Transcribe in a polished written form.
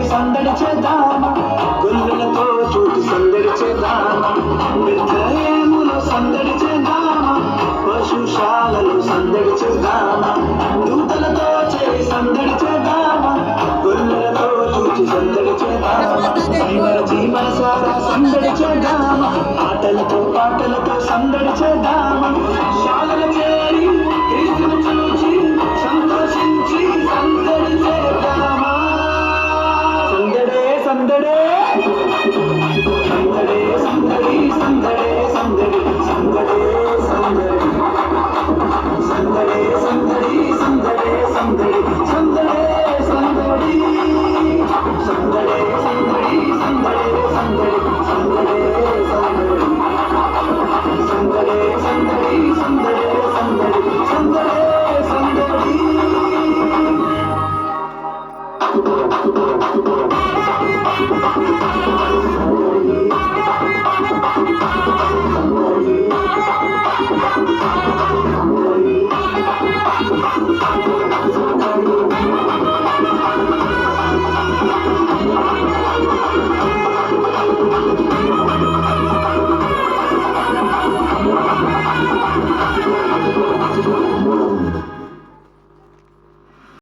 సందడి చేద్దామా గుల్లులతో చూసి సందడి చేద్దామా విద్యములో సందడి చేద్దామా పశుశాలలో సందడి చేద్దామా దూతలతో చేయి సందడి చేద్దామా గుల్లులతో చూసి సందడి చేద్దామా జీవన సారా సందడి చేద్దామా ఆటలతో పాటలతో సందడి చేద్దామా శాలల చేరి క్రీస్తును చూచి సంతోషించి సందడి చేద్దామా సందడే సందడే సందడే సందడి సందడే సందడే సందడి సందడే సందడి సందడే సందడి సందడే సందడి సందడే సందడి సందడే సందడి సందడే సందడి సందడే సందడి సందడే సందడి సందడే సందడి